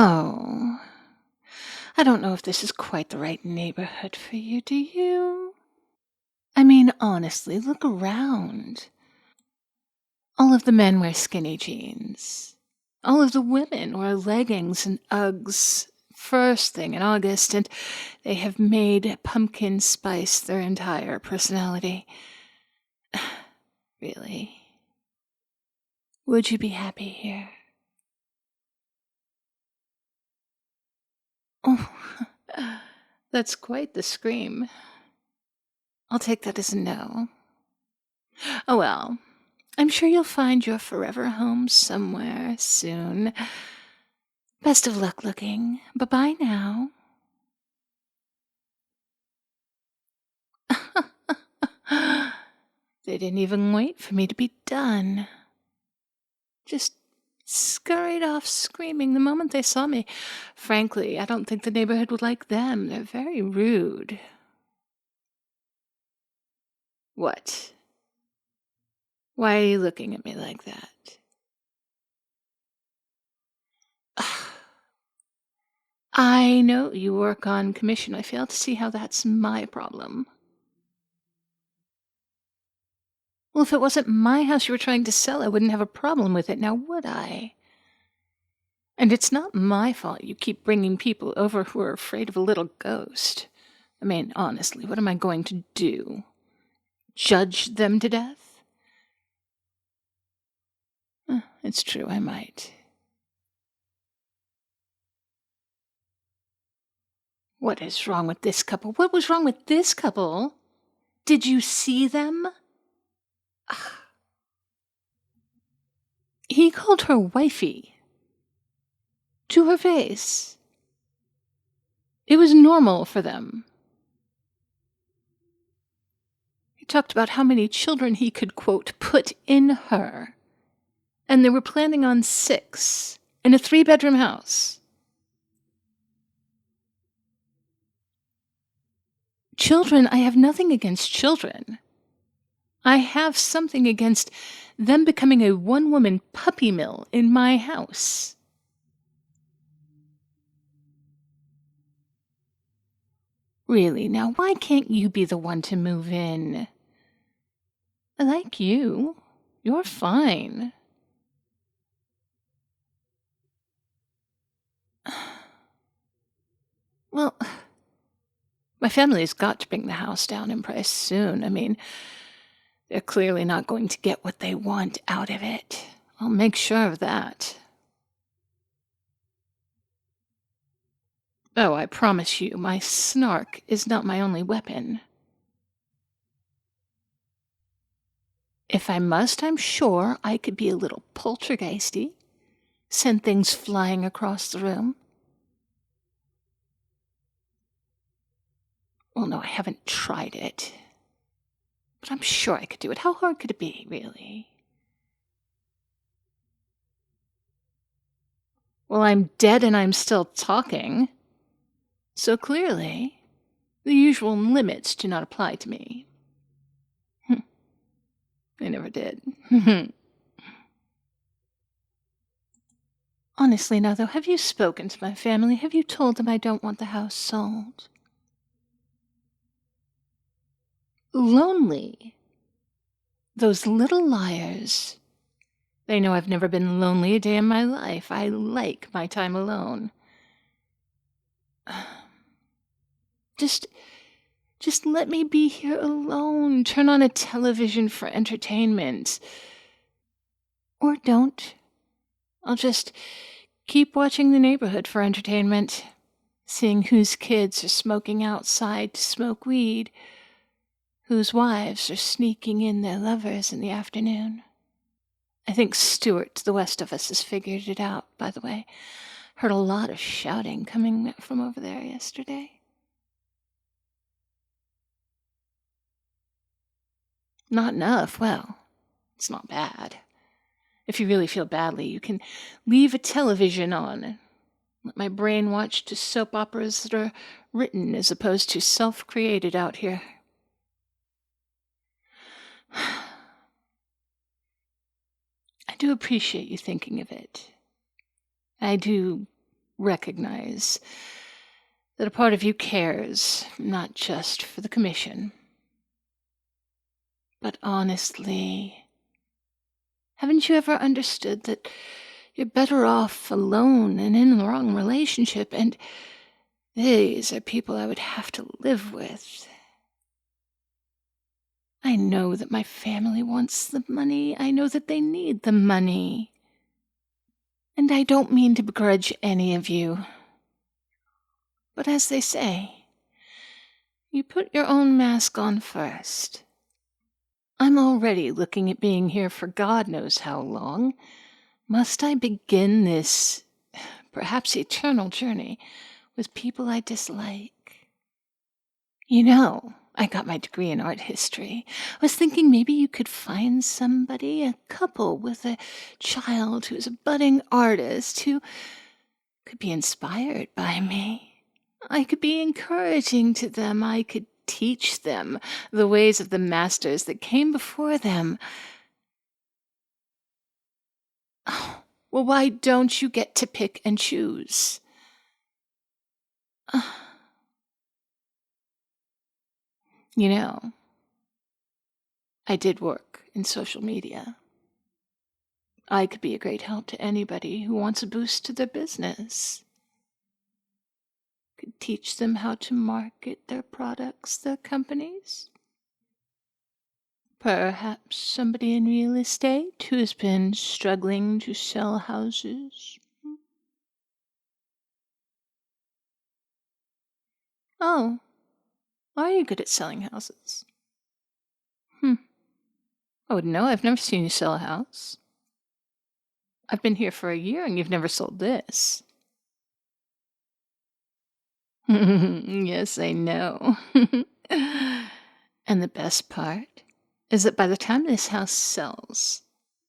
Oh, I don't know if this is quite the right neighborhood for you, do you? I mean, honestly, look around. All of the men wear skinny jeans. All of the women wear leggings and Uggs first thing in August, and they have made pumpkin spice their entire personality. Really? Would you be happy here? Oh, that's quite the scream. I'll take that as a no. Oh well, I'm sure you'll find your forever home somewhere soon. Best of luck looking. Bye-bye now. They didn't even wait for me to be done. Just scurried off screaming the moment they saw me. Frankly, I don't think the neighborhood would like them. They're very rude. What? Why are you looking at me like that? I know you work on commission. I fail to see how that's my problem. Well, if it wasn't my house you were trying to sell, I wouldn't have a problem with it, now would I? And it's not my fault you keep bringing people over who are afraid of a little ghost. I mean, honestly, what am I going to do? Judge them to death? It's true, I might. What is wrong with this couple? What was wrong with this couple? Did you see them? He called her wifey. To her face. It was normal for them. He talked about how many children he could, quote, put in her. And they were planning on 6 in a 3-bedroom house. Children, I have nothing against children. I have something against them becoming a one-woman puppy mill in my house. Really, now why can't you be the one to move in? I like you. You're fine. Well, my family's got to bring the house down in price soon. I mean, they're clearly not going to get what they want out of it. I'll make sure of that. Oh, I promise you, my snark is not my only weapon. If I must, I'm sure I could be a little poltergeisty, send things flying across the room. Well, no, I haven't tried it. But I'm sure I could do it. How hard could it be, really? Well, I'm dead and I'm still talking. So clearly, the usual limits do not apply to me. They never did. Honestly, now, though, have you spoken to my family? Have you told them I don't want the house sold? Lonely. Those little liars. They know I've never been lonely a day in my life. I like my time alone. Just let me be here alone. Turn on a television for entertainment. Or don't. I'll just keep watching the neighborhood for entertainment. Seeing whose kids are smoking outside to smoke weed. Whose wives are sneaking in their lovers in the afternoon. I think Stuart to the west of us has figured it out, by the way. Heard a lot of shouting coming from over there yesterday. Not enough. Well, it's not bad. If you really feel badly, you can leave a television on and let my brain watch to soap operas that are written as opposed to self-created out here. I do appreciate you thinking of it. I do recognize that a part of you cares, not just for the commission. But honestly, haven't you ever understood that you're better off alone and in the wrong relationship, and these are people I would have to live with? I know that my family wants the money. I know that they need the money. And I don't mean to begrudge any of you. But as they say, you put your own mask on first. I'm already looking at being here for God knows how long. Must I begin this, perhaps eternal journey with people I dislike? You know, I got my degree in art history. I was thinking maybe you could find somebody, a couple with a child who's a budding artist who could be inspired by me. I could be encouraging to them. I could teach them the ways of the masters that came before them. Oh, well, why don't you get to pick and choose? You know, I did work in social media. I could be a great help to anybody who wants a boost to their business. Could teach them how to market their products, their companies. Perhaps somebody in real estate who has been struggling to sell houses. Oh, are you good at selling houses? I wouldn't know. I've never seen you sell a house. I've been here for a year and you've never sold this. Yes, I know. And the best part is that by the time this house sells,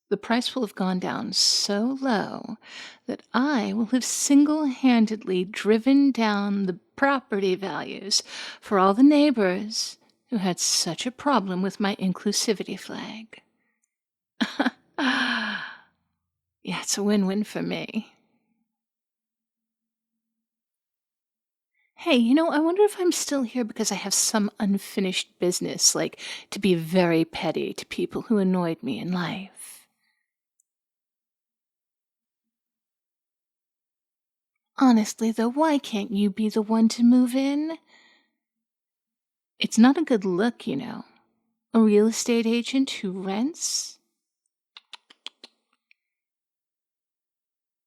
the price will have gone down so low that I will have single-handedly driven down the property values for all the neighbors who had such a problem with my inclusivity flag. Yeah, it's a win-win for me. Hey, I wonder if I'm still here because I have some unfinished business, like to be very petty to people who annoyed me in life. Honestly, though, why can't you be the one to move in? It's not a good look, A real estate agent who rents?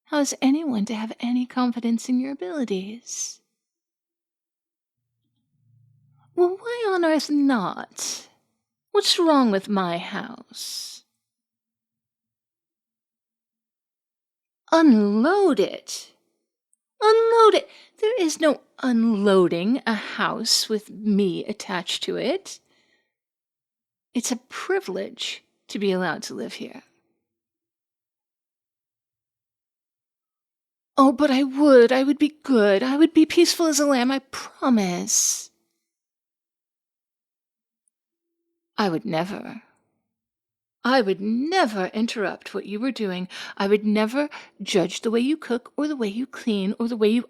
How is anyone to have any confidence in your abilities? Well, why on earth not? What's wrong with my house? Unload it. Unload it. There is no unloading a house with me attached to it. It's a privilege to be allowed to live here. Oh, but I would be good. I would be peaceful as a lamb, I promise. I would never interrupt what you were doing. I would never judge the way you cook or the way you clean or the way you...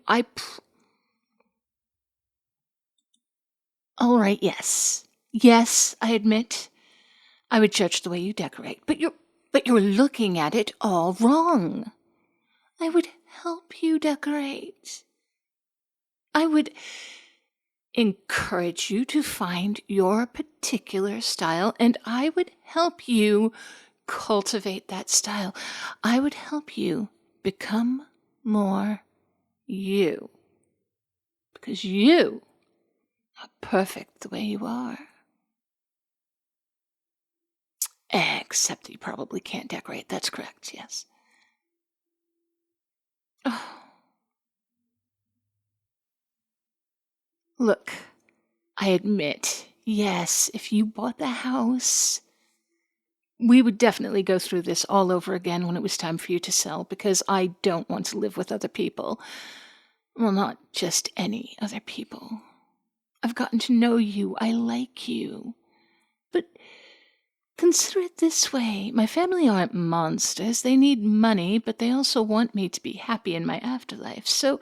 All right, yes. Yes, I admit. I would judge the way you decorate, but you're looking at it all wrong. I would help you decorate. I would encourage you to find your particular style, and I would help you cultivate that style. I would help you become more you. Because you are perfect the way you are. Except that you probably can't decorate. That's correct, yes. Oh. Look, I admit, yes, if you bought the house, we would definitely go through this all over again when it was time for you to sell, because I don't want to live with other people. Well, not just any other people. I've gotten to know you. I like you. But Consider it this way. My family aren't monsters. They need money, but they also want me to be happy in my afterlife. So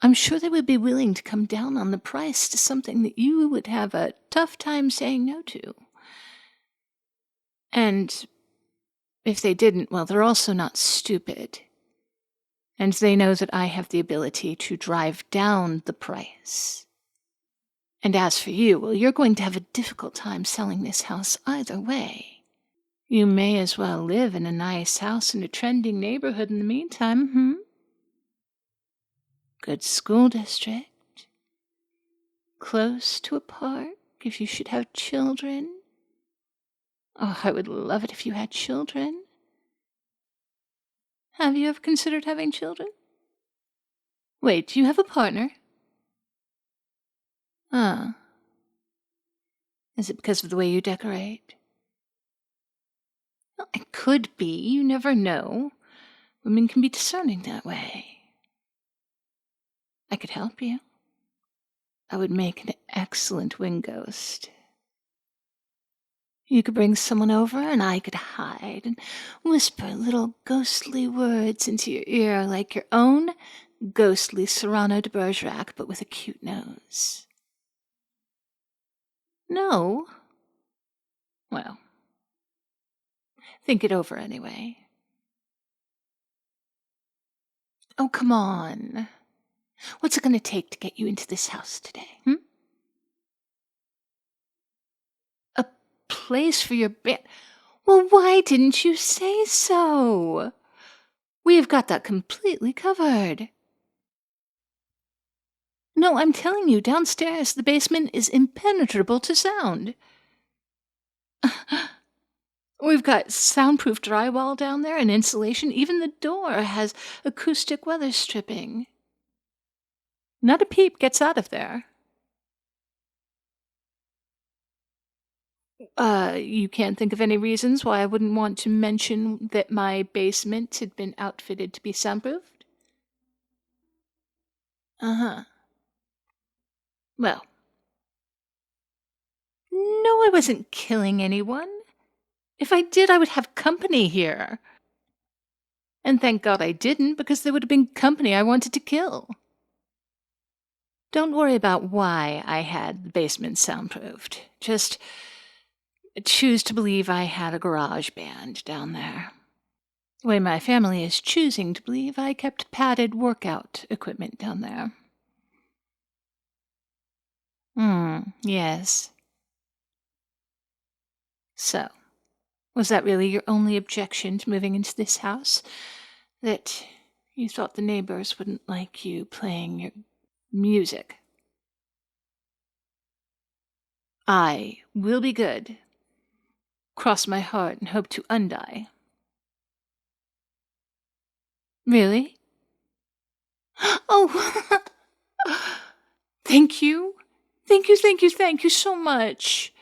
I'm sure they would be willing to come down on the price to something that you would have a tough time saying no to. And if they didn't, well, they're also not stupid. And they know that I have the ability to drive down the price. And as for you, well, you're going to have a difficult time selling this house either way. You may as well live in a nice house in a trending neighborhood in the meantime, Good school district. Close to a park if you should have children. Oh, I would love it if you had children. Have you ever considered having children? Wait, do you have a partner? Ah. Is it because of the way you decorate? Well, it could be. You never know. Women can be discerning that way. I could help you. I would make an excellent wing ghost. You could bring someone over and I could hide and whisper little ghostly words into your ear like your own ghostly Cyrano de Bergerac, but with a cute nose. No? Well, think it over anyway. Oh, come on. What's it going to take to get you into this house today? A place for your band? Well, why didn't you say so? We've got that completely covered. No, I'm telling you, downstairs the basement is impenetrable to sound. We've got soundproof drywall down there and insulation. Even the door has acoustic weather stripping. Not a peep gets out of there. You can't think of any reasons why I wouldn't want to mention that my basement had been outfitted to be soundproofed? Uh-huh. Well. No, I wasn't killing anyone. If I did, I would have company here. And thank God I didn't, because there would have been company I wanted to kill. Don't worry about why I had the basement soundproofed. Just choose to believe I had a garage band down there. The way my family is choosing to believe I kept padded workout equipment down there. Yes. So, was that really your only objection to moving into this house? That you thought the neighbors wouldn't like you playing your music? I will be good. Cross my heart and hope to undie. Really? Oh, thank you. Thank you so much.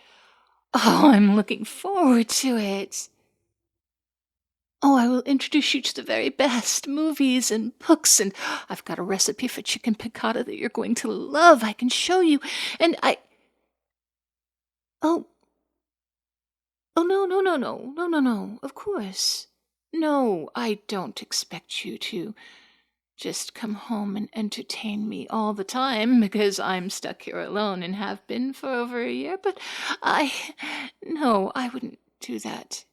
Oh, I'm looking forward to it. Oh, I will introduce you to the very best movies and books, and I've got a recipe for chicken piccata that you're going to love. I can show you. And Oh, no, of course. No, I don't expect you to just come home and entertain me all the time because I'm stuck here alone and have been for over a year, but no, I wouldn't do that.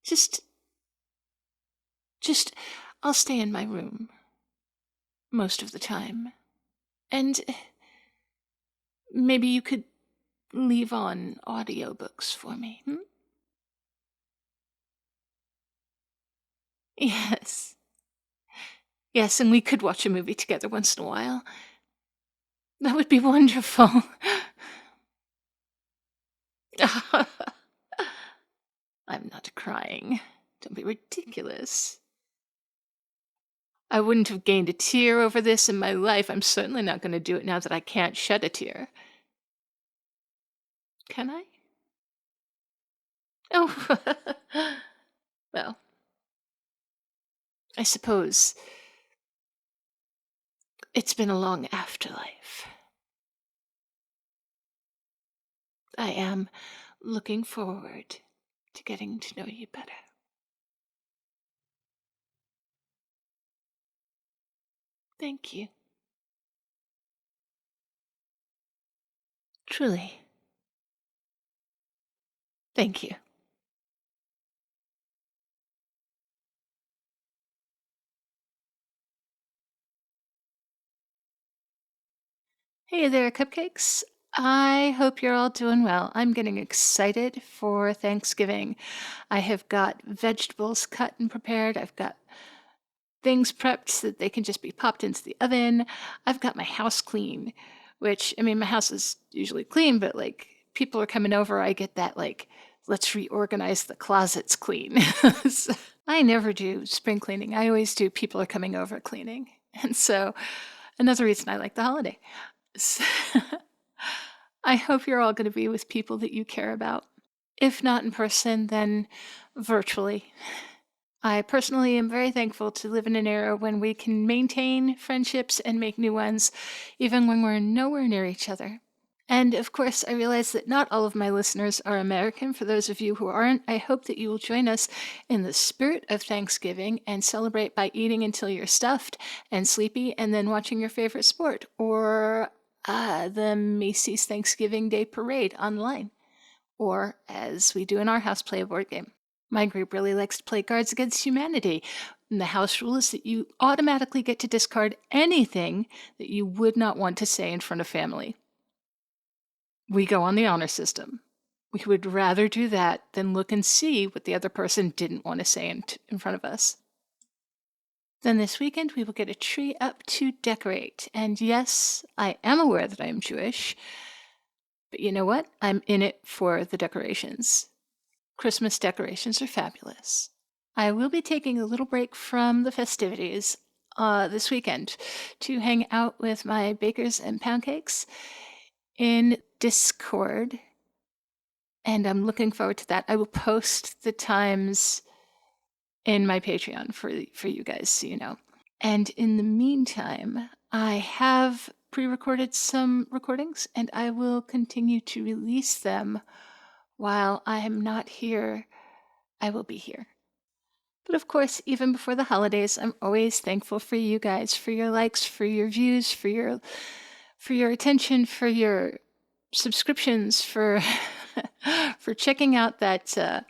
Just, I'll stay in my room most of the time. And maybe you could leave on audiobooks for me, Yes. Yes, and we could watch a movie together once in a while. That would be wonderful. I'm not crying. Don't be ridiculous. I wouldn't have gained a tear over this in my life. I'm certainly not going to do it now that I can't shed a tear. Can I? Oh, well, I suppose it's been a long afterlife. I am looking forward to getting to know you better. Thank you. Truly. Thank you. Hey there, cupcakes. I hope you're all doing well. I'm getting excited for Thanksgiving. I have got vegetables cut and prepared. I've got things prepped so that they can just be popped into the oven. I've got my house clean, which, I mean, my house is usually clean, but like people are coming over, I get that, like, let's reorganize the closets clean. So, I never do spring cleaning. I always do people are coming over cleaning. And so, another reason I like the holiday. So, I hope you're all going to be with people that you care about. If not in person, then virtually. I personally am very thankful to live in an era when we can maintain friendships and make new ones, even when we're nowhere near each other. And of course, I realize that not all of my listeners are American. For those of you who aren't, I hope that you will join us in the spirit of Thanksgiving and celebrate by eating until you're stuffed and sleepy and then watching your favorite sport or the Macy's Thanksgiving Day Parade online, or as we do in our house, play a board game. My group really likes to play Cards Against Humanity. And the house rule is that you automatically get to discard anything that you would not want to say in front of family. We go on the honor system. We would rather do that than look and see what the other person didn't want to say in front of us. Then this weekend, we will get a tree up to decorate. And yes, I am aware that I am Jewish, but you know what? I'm in it for the decorations. Christmas decorations are fabulous. I will be taking a little break from the festivities this weekend to hang out with my bakers and pound cakes in Discord, and I'm looking forward to that. I will post the times in my Patreon for you guys, so you know. And in the meantime, I have pre-recorded some recordings, and I will continue to release them while I am not here. I will be here. But of course, even before the holidays, I'm always thankful for you guys, for your likes, for your views, for your attention, for your subscriptions, for for checking out that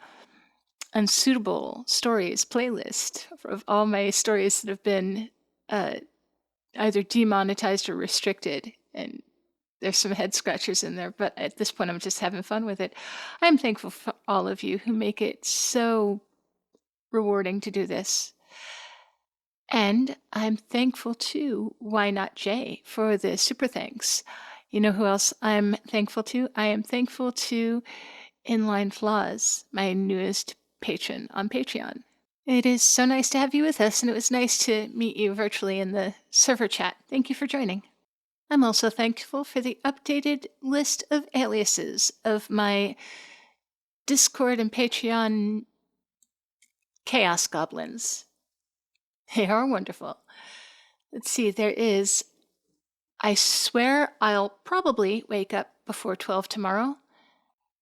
unsuitable stories playlist of all my stories that have been either demonetized or restricted. And there's some head scratchers in there, but at this point, I'm just having fun with it. I'm thankful for all of you who make it so rewarding to do this. And I'm thankful to Why Not Jay for the super thanks. You know who else I'm thankful to? I am thankful to Inline Flaws, my newest patron on Patreon. It is so nice to have you with us, and it was nice to meet you virtually in the server chat. Thank you for joining. I'm also thankful for the updated list of aliases of my Discord and Patreon chaos goblins. They are wonderful. Let's see, there is, I swear I'll probably wake up before 12 tomorrow.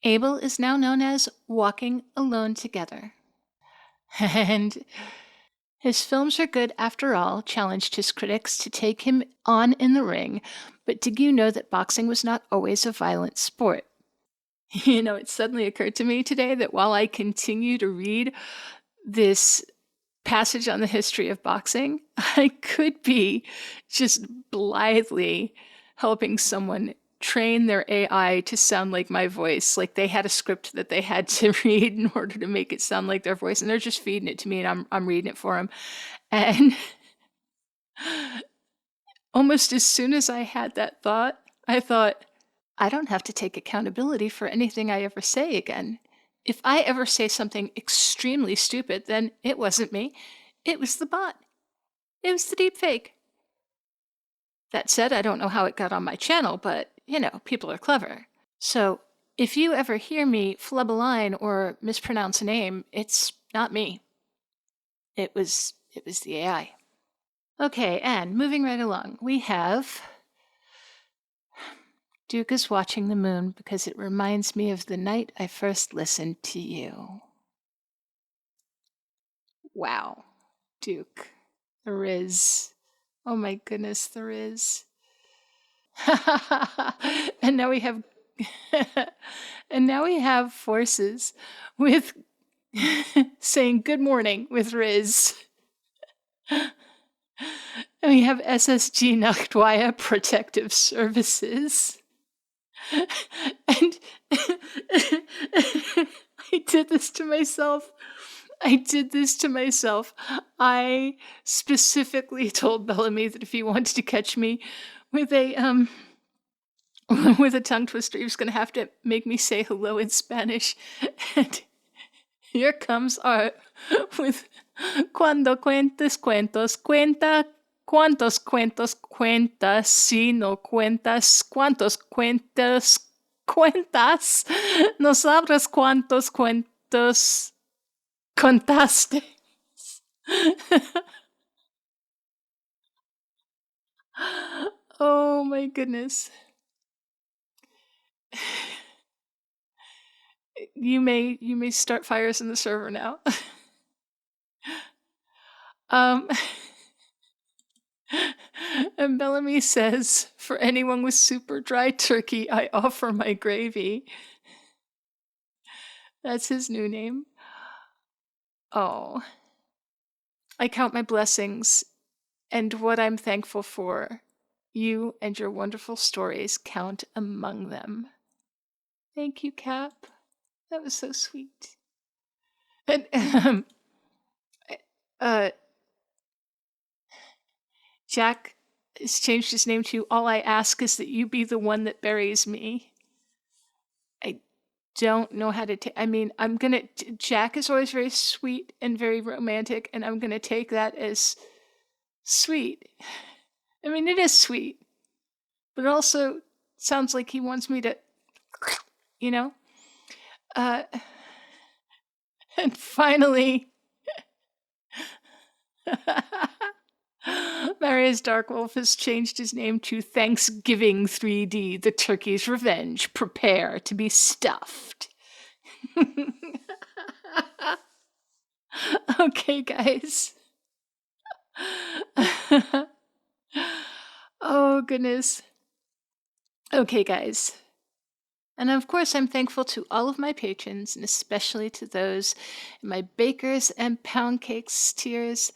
Abel is now known as Walking Alone Together. And his films are good after all, challenged his critics to take him on in the ring, but did you know that boxing was not always a violent sport? You know, it suddenly occurred to me today that while I continue to read this passage on the history of boxing, I could be just blithely helping someone train their AI to sound like my voice. Like they had a script that they had to read in order to make it sound like their voice, and they're just feeding it to me, and I'm reading it for them. And almost as soon as I had that thought, I thought, I don't have to take accountability for anything I ever say again. If I ever say something extremely stupid, then it wasn't me. It was the bot. It was the deep fake. That said, I don't know how it got on my channel, but, you know, people are clever. So if you ever hear me flub a line or mispronounce a name, it's not me. It was the AI. Okay, and moving right along, we have Duke is watching the moon because it reminds me of the night I first listened to you. Wow, Duke. The Riz. Oh my goodness, the Riz. And now we have forces with saying good morning with Riz. And we have SSG Nachtwaya Protective Services. And I did this to myself. I specifically told Bellamy that if he wanted to catch me with a with a tongue twister, he was going to have to make me say hello in Spanish. And here comes Art with cuando cuentes cuentos, cuenta cuántos cuentos cuentas, si no cuentas cuántos cuentos cuentas, no sabrás cuántos cuentos contaste. Oh my goodness. You may start fires in the server now. And Bellamy says, for anyone with super dry turkey, I offer my gravy. That's his new name. Oh. I count my blessings and what I'm thankful for. You and your wonderful stories count among them. Thank you, Cap. That was so sweet. And Jack has changed his name to All I Ask Is That You Be the One That Buries Me. I don't know how to I mean, Jack is always very sweet and very romantic, and I'm gonna take that as sweet. I mean, it is sweet, but it also sounds like he wants me to, you know? And finally, Marius Darkwolf has changed his name to Thanksgiving 3D, the turkey's revenge. Prepare to be stuffed. Okay, guys. Oh, goodness. Okay, guys. And of course, I'm thankful to all of my patrons, and especially to those in my bakers and pound cakes tiers.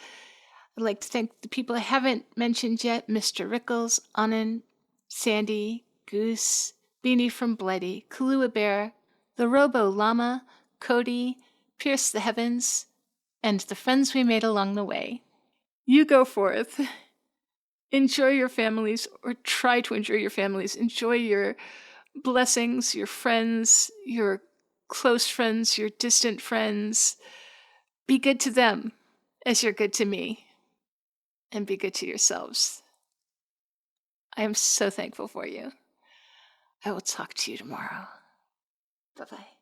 I'd like to thank the people I haven't mentioned yet: Mr. Rickles, Anand, Sandy, Goose, Beanie from Bloody, Kalua Bear, the Robo Llama, Cody, Pierce the Heavens, and the friends we made along the way. You go forth. Enjoy your families, or try to enjoy your families. Enjoy your blessings, your friends, your close friends, your distant friends. Be good to them as you're good to me. And be good to yourselves. I am so thankful for you. I will talk to you tomorrow. Bye-bye.